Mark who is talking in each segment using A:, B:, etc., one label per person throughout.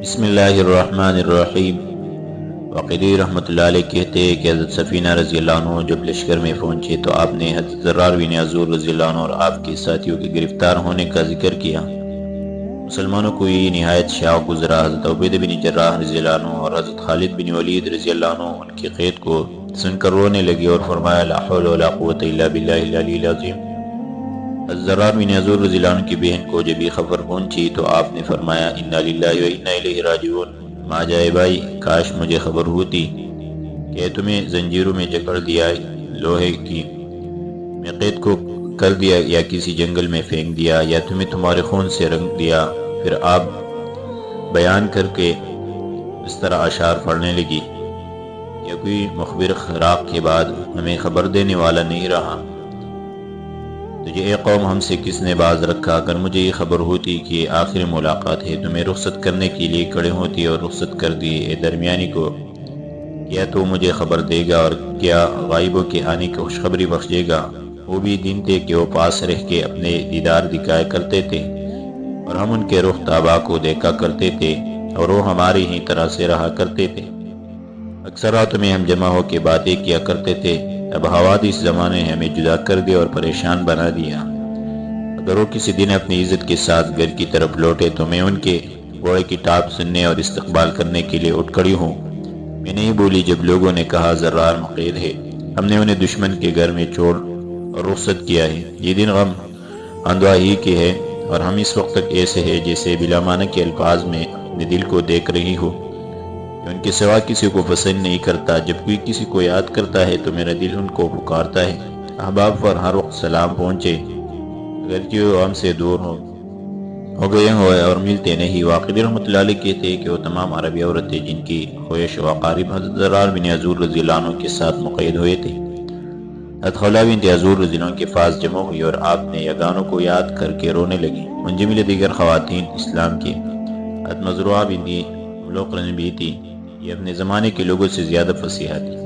A: بسم اللہ الرحمن الرحیم۔ وقیدی رحمۃ اللہ علیہ کہتے ہیں کہ حضرت سفینہ رضی اللہ عنہ جب لشکر میں پہنچے تو آپ نے حضرت زرار بن عذور رضی اللہ عنہ اور آپ کے ساتھیوں کے گرفتار ہونے کا ذکر کیا۔ مسلمانوں کو یہ نہایت شاق گزرا۔ حضرت عبیدہ بن جراح رضی اللہ عنہ اور حضرت خالد بن ولید رضی اللہ عنہ ان کی قید کو سن کر رونے لگے اور فرمایا لا حول ولا قوت الا باللہ العلی العظیم۔ حضرت زرار بن عذور رضی اللہ عنہ کی بہن کو جب یہ خبر پہنچی تو آپ نے فرمایا انا للہ و انا الیہ راجعون۔ ماں جائے بھائی، کاش مجھے خبر ہوتی کہ تمہیں زنجیروں میں جکڑ دیا لوہے کی میں قید کو کر دیا یا کسی جنگل میں پھینک دیا یا تمہیں تمہارے خون سے رنگ دیا۔ پھر آپ بیان کر کے اس طرح اشعار پڑھنے لگی کہ کوئی مخبر خراق کے بعد ہمیں خبر دینے والا نہیں رہا۔ تجھے اے قوم ہم سے کس نے باز رکھا؟ اگر مجھے یہ خبر ہوتی کہ آخری ملاقات ہے تمہیں رخصت کرنے کے لیے کھڑے ہوتی اور رخصت کر دی۔ اے درمیانی کو کیا تو مجھے خبر دے گا اور کیا غائبوں کے آنے کی خوشخبری بخشے گا؟ وہ بھی دن تھے کہ وہ پاس رہ کے اپنے دیدار دکھایا کرتے تھے اور ہم ان کے رخ تابا کو دیکھا کرتے تھے اور وہ ہماری ہی طرح سے رہا کرتے تھے۔ اکثر راتوں میں ہم جمع ہو کے باتیں کیا کرتے تھے۔ اب حوادث زمانے نے ہمیں جدا کر دیا اور پریشان بنا دیا۔ اگر وہ کسی دن اپنی عزت کے ساتھ گھر کی طرف لوٹے تو میں ان کے گھوڑے کی ٹاپ سننے اور استقبال کرنے کے لیے اٹھ کھڑی ہوں۔ میں نہیں بولی جب لوگوں نے کہا زرار مقید ہے۔ ہم نے انہیں دشمن کے گھر میں چھوڑ اور رخصت کیا ہے۔ یہ دن غم اندواہی کے ہے اور ہم اس وقت تک ایسے ہیں جیسے بلا معنی کے الفاظ میں اپنے دل کو دیکھ رہی ہو کہ ان کے سوا کسی کو پسند نہیں کرتا۔ جب کوئی کسی کو یاد کرتا ہے تو میرا دل ان کو پکارتا ہے۔ احباب پر ہر وقت سلام پہنچے اگرچہ وہ ہم سے دور ہو گئے ہوں اور ملتے نہیں۔ واقعی رحمۃ اللہ علیہ کہتے ہیں کہ وہ تمام عربی عورتیں جن کی خویش و اقارب حضرت زرار بن عذور رضی اللہ عنہ کے ساتھ مقید ہوئے تھے، حضرت خولہ بنت عذور رضی اللہ عنہ کے پاس جمع ہوئی اور آپ نے یگانوں کو یاد کر کے رونے لگی۔ منجمل دیگر خواتین اسلام کی حضرت مزروعہ بنت ملوقرن بھی تھی۔ یہ اپنے زمانے کے لوگوں سے زیادہ فصیحہ تھی۔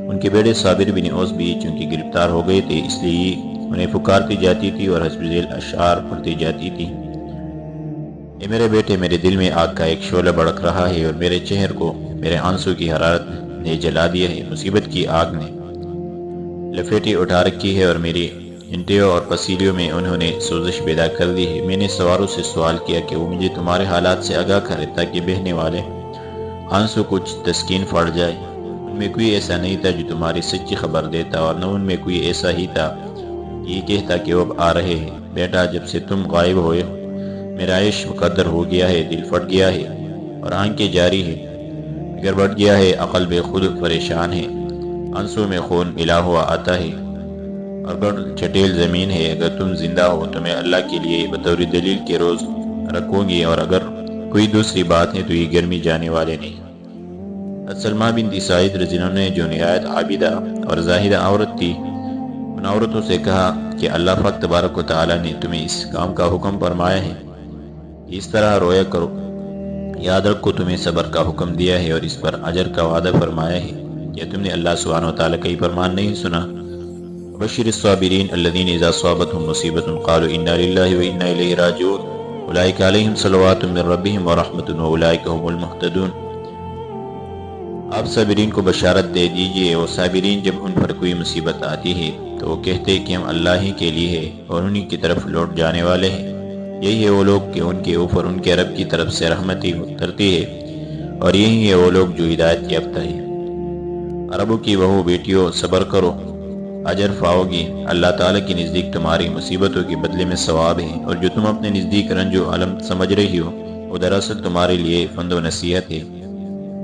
A: ان کے بیٹے صابر بن اوس بھی چونکہ گرفتار ہو گئے تھے اس لیے انہیں پکارتی جاتی تھی اور حسب ذیل اشعار پڑھتی جاتی تھی۔ اے میرے بیٹے، میرے دل میں آگ کا ایک شعلہ بھڑک رہا ہے اور میرے چہر کو میرے آنسو کی حرارت نے جلا دیا ہے۔ مصیبت کی آگ نے لپیٹی اٹھا رکھی ہے اور میری انٹیوں اور پسیلیوں میں انہوں نے سوزش پیدا کر دی ہے۔ میں نے سواروں سے سوال کیا کہ وہ مجھے تمہارے حالات سے آگاہ کرے تاکہ بہنے والے آنسو کچھ تسکین پڑ جائے۔ ان میں کوئی ایسا نہیں تھا جو تمہاری سچی خبر دیتا اور نہ ان میں کوئی ایسا ہی تھا یہ کہتا کہ وہ اب آ رہے ہیں۔ بیٹا، جب سے تم غائب ہوئے میرا عیش مقدر ہو گیا ہے، دل پھٹ گیا ہے اور آنکھیں جاری ہے، اگر بڑھ گیا ہے، عقل بے خود پریشان ہے، آنسو میں خون ملا ہوا آتا ہے اور بڑھ چٹیل زمین ہے۔ اگر تم زندہ ہو تو میں اللہ کے لیے بطور دلیل کے روز رکھوں گی اور اگر کوئی دوسری بات ہے تو یہ گرمی جانے والے نہیں۔ حضرت سلمہ بنت سعید رضی اللہ عنہ نے جو نہایت عابدہ اور زاہدہ عورت تھی ان عورتوں سے کہا کہ اللہ پاک تبارک و تعالیٰ نے تمہیں اس کام کا حکم فرمایا ہے، اس طرح رویا کرو۔ یاد رکھو تمہیں صبر کا حکم دیا ہے اور اس پر اجر کا وعدہ فرمایا ہے۔ کیا تم نے اللہ سبحانہ و تعالیٰ کا یہ فرمان نہیں سنا؟ بشر الصابرین الذین اذا اصابتهم مصیبۃ قالوا انا للہ و انا الیہ راجعون اولئک علیہم صلوات من ربہم ورحمۃ واولئک هم المہتدون۔ آپ صابرین کو بشارت دے دیجئے۔ وہ صابرین جب ان پر کوئی مصیبت آتی ہے تو وہ کہتے کہ ہم اللہ ہی کے لیے ہیں اور انہی کی طرف لوٹ جانے والے ہیں۔ یہی ہے وہ لوگ کہ ان کے اوپر ان کے رب کی طرف سے رحمتی اترتی ہے اور یہی ہے وہ لوگ جو ہدایت یافتہ ہے۔ عربوں کی بہو بیٹیوں، صبر کرو، اجر پاؤ گی۔ اللہ تعالیٰ کی نزدیک تمہاری مصیبتوں کے بدلے میں ثواب ہے اور جو تم اپنے نزدیک رنج و علم سمجھ رہی ہو وہ دراصل تمہارے لیے فند و نصیحت ہے۔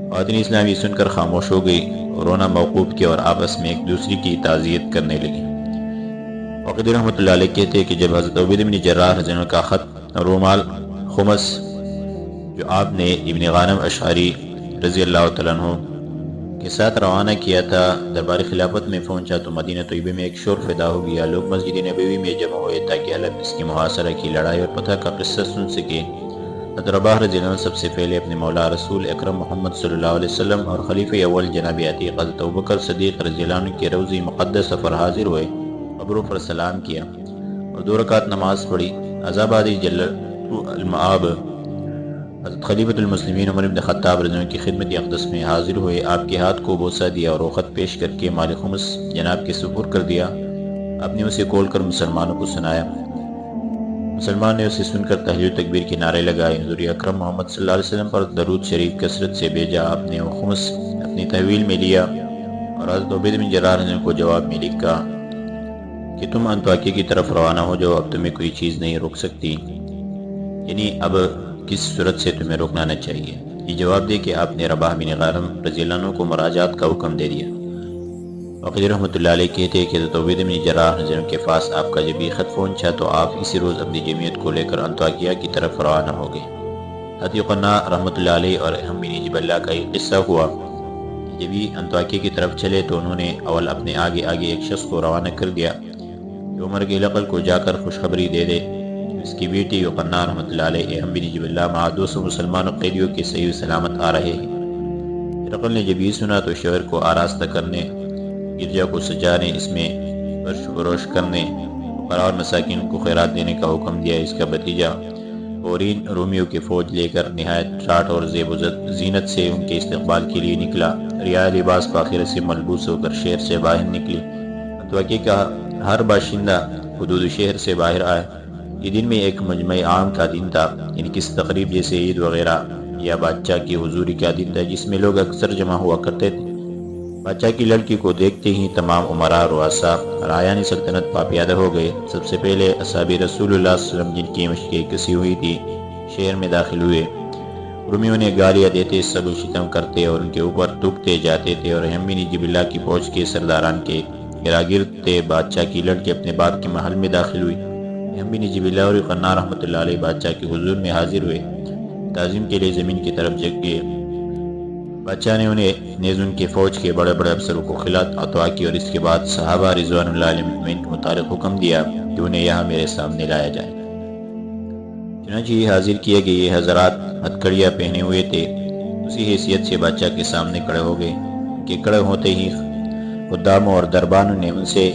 A: خواتین اسلامی سن کر خاموش ہو گئی، رونا موقوف کیا اور آپس میں ایک دوسری کی تعزیت کرنے لگی۔ وقیدی رحمۃ اللہ علیہ کہتے ہیں کہ جب حضرت عبیدہ بن جراح رضی اللہ عنہ کا خط رومال خمس جو آپ نے ابن غانم اشعری رضی اللہ تعالیٰ عنہ کے ساتھ روانہ کیا تھا دربار خلافت میں پہنچا تو مدینہ طیبہ میں ایک شور پیدا ہو گیا۔ لوگ مسجد نبوی میں جمع ہوئے تاکہ حلب کی محاصرہ کی لڑائی اور فتح کا قصہ سن سکے۔ حضرت رباح رضی اللہ عنہ سب سے پہلے اپنے مولا رسول اکرم محمد صلی اللہ علیہ وسلم اور خلیفہ اول جناب عتیق حضرت ابوبکر صدیق رضی اللہ عنہ کے روضہ مقدس پر حاضر ہوئے، قبروں پر سلام کیا اور 2 رکعت نماز پڑھی۔ عذابادی جل المآب حضرت خلیفۃ المسلمین عمر بن خطاب رضی اللہ عنہ کی خدمت اقدس میں حاضر ہوئے، آپ کے ہاتھ کو بوسہ دیا اور رخت پیش کر کے مال خمس جناب کے سپرد کر دیا۔ آپ نے اسے کھول کر مسلمانوں کو سنایا۔ مسلمان نے اسے سن کر تحلیل و تکبیر کے نعرے لگائے، حضور اکرم محمد صلی اللہ علیہ وسلم پر درود شریف کثرت سے بھیجا۔ آپ نے وہ خمس اپنی تحویل میں لیا اور حضرت عبید بن جراح کو جواب میں لکھا کہ تم انطاکیہ کی طرف روانہ ہو جاؤ، اب تمہیں کوئی چیز نہیں روک سکتی، یعنی اب کس صورت سے تمہیں روکنا نہ چاہیے۔ یہ جواب دے کہ آپ نے رباح بن غارم رضی اللہ عنہ کو مراجعات کا حکم دے دیا۔ وقیل رحمۃ اللہ علیہ کہتے ہیں کہ حضرت عبید بن جراح رضی اللہ عنہ کے پاس آپ کا جب یہ خط پہنچا تو آپ اسی روز اپنی جمعیت کو لے کر انطاکیہ کی طرف روانہ ہو گئے۔ حضرت یوحنا رحمۃ اللہ علیہ اور ہم بن جب اللہ کا یہ قصہ ہوا کہ جب یہ انطاکیہ کی طرف چلے تو انہوں نے اول اپنے آگے ایک شخص کو روانہ کر دیا کہ عمر کے لقل کو جا کر خوشخبری دے دے کہ اس کی بیٹی یوحنا رحمۃ اللہ علیہ ہم بن جب اللہ مع 200 مسلمان قیدیوں کے صحیح و سلامت آ رہے ہیں۔ لقل نے جب یہ سنا تو شہر کو آراستہ کرنے، گرجا کو سجانے، اس میں فرش فروش کرنے، فقراء اور مساکین کو خیرات دینے کا حکم دیا۔ اس کا بھتیجا اورین رومیو کی فوج لے کر نہایت ٹھاٹھ اور زیب و زینت سے ان کے استقبال کے لیے نکلا۔ رعایا لباس فاخر سے ملبوس ہو کر شہر سے باہر نکلی۔ انطاکیہ کا ہر باشندہ حدود شہر سے باہر آیا۔ یہ دن میں ایک مجمع عام کا دن تھا، یعنی کسی تقریب جیسے عید وغیرہ یا بادشاہ کی حضوری کا دن تھا، جس میں لوگ اکثر جمع ہوا کرتے تھے۔ بادشاہ کی لڑکی کو دیکھتے ہی تمام امراء، رؤساء، رعایان سلطنت پاپیادہ ہو گئے۔ سب سے پہلے اصحاب رسول اللہ صلی اللہ علیہ وسلم، جن کی مشقیں کسی ہوئی تھی، شہر میں داخل ہوئے۔ رومیوں نے گالیاں دیتے، سب و شتم کرتے اور ان کے اوپر تھوکتے جاتے تھے، اور ہم بن جب اللہ کی فوج کے سرداران کے گراگرد تھے۔ بادشاہ کی لڑکی اپنے باپ کے محل میں داخل ہوئی۔ ہم بن جب اللہ اور یوحنا رحمۃ اللہ علیہ بادشاہ کے حضور میں حاضر ہوئے، تعظیم کے لیے زمین کی طرف جھک گئے۔ بادشاہ نے انہیں نیز ان کے فوج کے بڑے بڑے افسروں کو خلعت عطا کی، اور اس کے بعد صحابہ رضوان اللہ علیہم کے متعلق حکم دیا کہ انہیں یہاں میرے سامنے لایا جائے۔ چنانچہ یہ حاضر کیے گئے۔ یہ حضرات ہتھکڑیاں پہنے ہوئے تھے، اسی حیثیت سے بادشاہ کے سامنے کھڑے ہو گئے۔ ان کے کھڑے ہوتے ہی خداموں اور دربانوں نے ان سے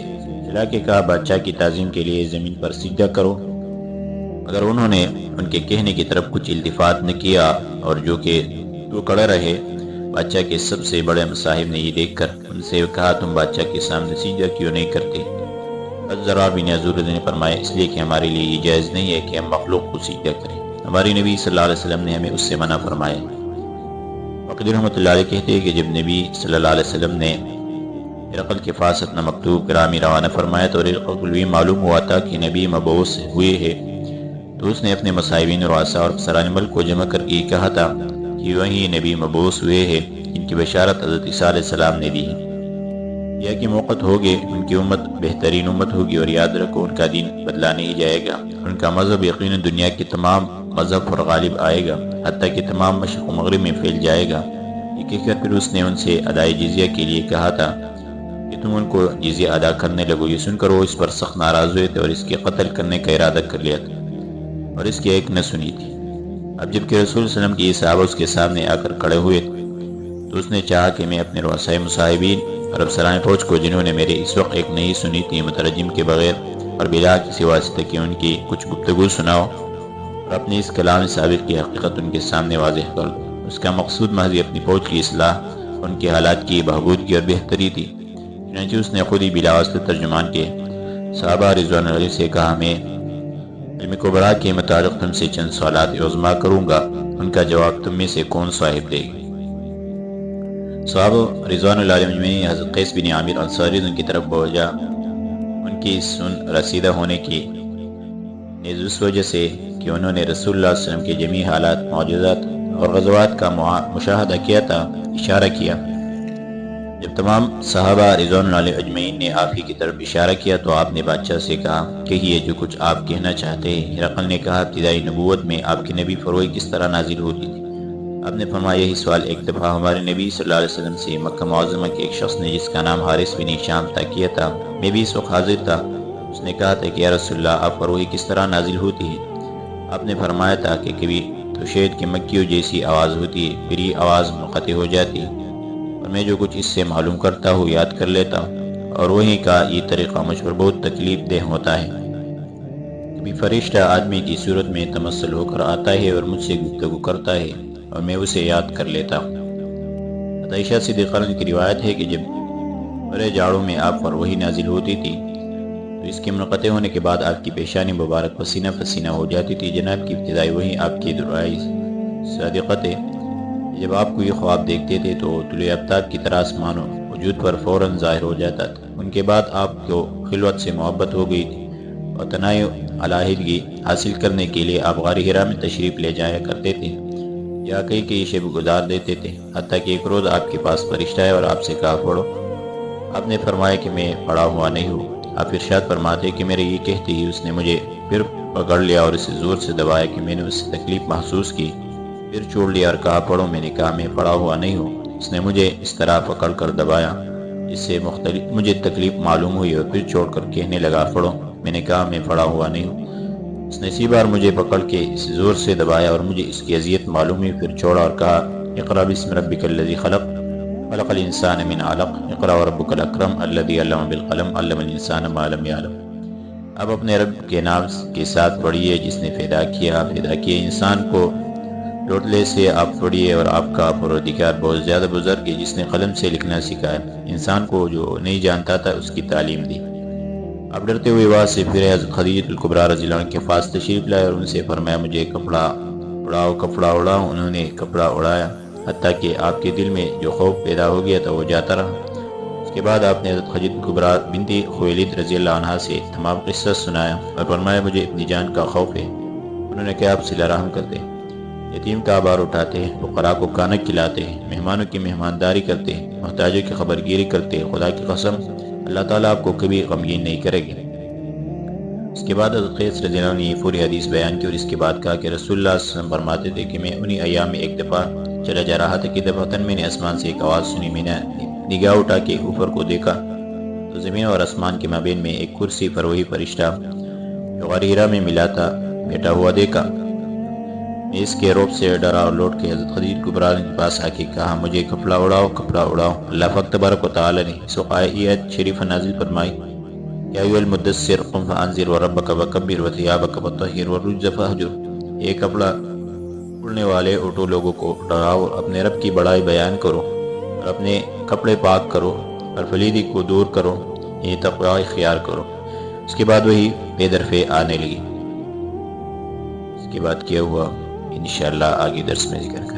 A: چلا کے کہا، بادشاہ کی تعظیم کے لیے زمین پر سجدہ کرو، مگر انہوں نے ان کے کہنے کی طرف کچھ التفات نہ کیا، اور جو کہ وہ کھڑے رہے۔ بادشاہ کے سب سے بڑے مصاحب نے یہ دیکھ کر ان سے کہا، تم بادشاہ کے سامنے سجدہ کیوں نہیں کرتے؟ ضرار بن عزور نے فرمایا، اس لیے کہ ہمارے لیے یہ جائز نہیں ہے کہ ہم مخلوق کو سجدہ کریں، ہماری نبی صلی اللہ علیہ وسلم نے ہمیں اس سے منع فرمایا۔ وقید رحمۃ اللہ علیہ کہتے ہیں کہ جب نبی صلی اللہ علیہ وسلم نے ہرقل کے پاس اپنا مکتوب گرامی روانہ فرمایا تو ہرقل کو بھی معلوم ہوا تھا کہ نبی مبعوث ہوئے ہیں، تو اس نے اپنے مصاحبین، رؤساء اور افسران ملک کو جمع کر کے کہا تھا کہ وہی نبی مبعوث ہوئے ہیں جن کی بشارت حضرت عیسیٰ علیہ السلام نے دی ہے، یا کہ موقت ہوگے، ان کی امت بہترین امت ہوگی، اور یاد رکھو ان کا دین بدلا نہیں جائے گا، ان کا مذہب یقیناً دنیا کے تمام مذہب پر غالب آئے گا، حتیٰ کہ تمام مشرق و مغرب میں پھیل جائے گا۔ یہ کہہ کر پھر اس نے ان سے ادائے جزیہ کے لیے کہا تھا کہ تم ان کو جزیہ ادا کرنے لگو۔ یہ سن کر وہ اس پر سخت ناراض ہوئے تھے اور اس کے قتل کرنے کا ارادہ کر لیا تھا، اور اس کی ایک نہ سنی تھی۔ اب جب کہ رسول صلی اللہ علیہ وسلم کی صحابہ اس کے سامنے آ کر کھڑے ہوئے تو اس نے چاہا کہ میں اپنے رؤساء مصاحبین اور افسران فوج کو، جنہوں نے میرے اس وقت ایک نہیں سنی تھی، مترجم کے بغیر اور بلا کسی واسطے کہ ان کی کچھ گفتگو سناؤ، اور اپنے اس کلام سابق کی حقیقت ان کے سامنے واضح کر دوں۔ اس کا مقصود محض اپنی فوج کی اصلاح، ان کے حالات کی بہبودگی اور بہتری تھی۔ چنانچہ اس نے خود ہی بلا واسطہ ترجمان کے صحابہ رضوان اللہ علیہ سے کہا، میں علم کو بڑھا کے متعلق تم سے چند سوالات عظما کروں گا، ان کا جواب تم میں سے کون صاحب دے گا؟ صحابہ رضوان اللہ علیہ میں حضرت قیس بن عامر انصاری ان کی طرف بھیجا، ان کی سن رسیدہ ہونے کی نیز اس وجہ سے کہ انہوں نے رسول اللہ صلی اللہ علیہ وسلم کے جمیع حالات، معجزات اور غزوات کا مشاہدہ کیا تھا، اشارہ کیا۔ جب تمام صحابہ رضوان اللہ علیہ اجمعین نے آپ ہی کی طرف اشارہ کیا تو آپ نے بادشاہ سے کہا، کہیے جو کچھ آپ کہنا چاہتے ہیں۔ ہرقل نے کہا، ابتدائی نبوت میں آپ کی نبی فروئی کس طرح نازل ہوتی تھی؟ آپ نے فرمایا، یہی سوال ایک دفعہ ہمارے نبی صلی اللہ علیہ وسلم سے مکہ معظمہ کے ایک شخص نے، جس کا نام حارث بن ہشام تھا، کیا تھا۔ میں بھی اس وقت حاضر تھا۔ اس نے کہا تھا کہ یا رسول اللہ، آپ پر وحی کس طرح نازل ہوتی ہے؟ آپ نے فرمایا تھا کہ کبھی تو شہد کی مکھیوں جیسی آواز ہوتی ہے، پھر یہ آواز منقطع ہو جاتی ہے، اور میں جو کچھ اس سے معلوم کرتا ہوں یاد کر لیتا ہوں، اور وہی کا یہ طریقہ مجھ پر بہت تکلیف دہ ہوتا ہے۔ کبھی فرشتہ آدمی کی صورت میں تمثل ہو کر آتا ہے اور مجھ سے گفتگو کرتا ہے اور میں اسے یاد کر لیتا ہوں۔ عائشہ صدیقہ عنہ کی روایت ہے کہ جب برے جاڑوں میں آپ پر وحی نازل ہوتی تھی تو اس کے منقطع ہونے کے بعد آپ کی پیشانی مبارک پسینہ پسینہ ہو جاتی تھی۔ جناب کی ابتدائی وحی آپ کی دعائیں صادقت ہے، جب آپ کو یہ خواب دیکھتے تھے تو طلوع آفتاب کی طرح آسمان وجود پر فوراً ظاہر ہو جاتا تھا۔ ان کے بعد آپ کو خلوت سے محبت ہو گئی تھی اور تنہائی علیحدگی حاصل کرنے کے لیے آپ غار حرا میں تشریف لے جایا کرتے تھے یا کئی شب گزار دیتے تھے، حتیٰ کہ ایک روز آپ کے پاس فرشتہ آیا اور آپ سے کہا پڑھو۔ آپ نے فرمایا کہ میں پڑھا ہوا نہیں ہوں۔ آپ ارشاد فرماتے کہ میرے یہ کہتے ہی اس نے مجھے پھر پکڑ لیا اور اسے زور سے دبایا کہ میں نے اس سے تکلیف محسوس کی، پھر چھوڑ لیا اور کہا پڑھو۔ میں نے کہا میں پڑھا ہوا نہیں ہوں۔ اس نے مجھے اس طرح پکڑ کر دبایا جس سے مجھے تکلیف معلوم ہوئی اور پھر چھوڑ کر کہنے لگا پڑھو۔ میں نے کہا میں پڑھا ہوا نہیں ہوں۔ اس نے اسی بار مجھے پکڑ کے اس زور سے دبایا اور مجھے اس کی اذیت معلوم ہوئی، پھر چھوڑا اور کہا اقرأ بسم ربک الذی خلق خلق الانسان من علق اقرأ وربک الاکرم الذی علم بالقلم علم الانسان ما لم یعلم۔ اب اپنے رب کے نام کے ساتھ پڑھیے جس نے پیدا کیا انسان کو لوٹلے سے۔ آپ پڑھیے اور آپ کا پروردگار بہت زیادہ بزرگ ہے جس نے قلم سے لکھنا سکھایا، انسان کو جو نہیں جانتا تھا اس کی تعلیم دی۔ اب ڈرتے ہوئے وہاں سے پھر حضرت خدیجہ کبریٰ رضی اللہ عنہ کے پاس تشریف لائے اور ان سے فرمایا مجھے کپڑا اڑاؤ۔ انہوں نے کپڑا اڑایا حتیٰ کہ آپ کے دل میں جو خوف پیدا ہو گیا تھا وہ جاتا رہا۔ اس کے بعد آپ نے حضرت خدیجہ کبریٰ بنت خویلد رضی اللہ عنہا سے تمام قصہ سنایا اور فرمایا مجھے اپنی جان کا خوف ہے۔ انہوں نے کہا آپ صلہ رحم کرتے، یتیم کا بار اٹھاتے، فقراء کو کھانا کھلاتے، مہمانوں کی مہمانداری کرتے، محتاجوں کی خبرگیری کرتے، خدا کی قسم اللہ تعالیٰ آپ کو کبھی غمگین نہیں کرے گی۔ اس کے بعد حضرت قیس رضی اللہ عنہ نے یہ پوری حدیث بیان کی اور اس کے بعد کہا کہ رسول اللہ صلی اللہ علیہ وسلم فرماتے تھے کہ میں انہی ایام میں ایک دفعہ چلا جا رہا تھا کہ دفعتاً میں نے آسمان سے ایک آواز سنی۔ میں نے نگاہ اٹھا کے اوپر کو دیکھا تو زمین اور آسمان کے مابین میں ایک کرسی پر وہی فرشتہ جو غار حرا میں ملا تھا بیٹھا ہوا دیکھا۔ میں اس کے رعب سے ڈرا اور لوٹ کے حضرت خدیجہ کبریٰ کے پاس آ کے کہا مجھے کپڑا اڑاؤ۔ اللہ پاک تبارک و تعالی نے اس آیت شریفہ نازل فرمائی یا ایھا المدثر قم فانذر وربک وکبر وثیابک فطہر والرجز فاہجر۔ یہ کپڑا اڑنے والے اٹھو، لوگوں کو ڈراؤ، اپنے رب کی بڑائی بیان کرو اور اپنے کپڑے پاک کرو اور پلیدی کو دور کرو، یہ تقوی اختیار کرو۔ اس کے بعد وہی بے درفے آنے لگی۔ اس کے بعد کیا ہوا انشاءاللہ آگے درس میں ذکر کریں۔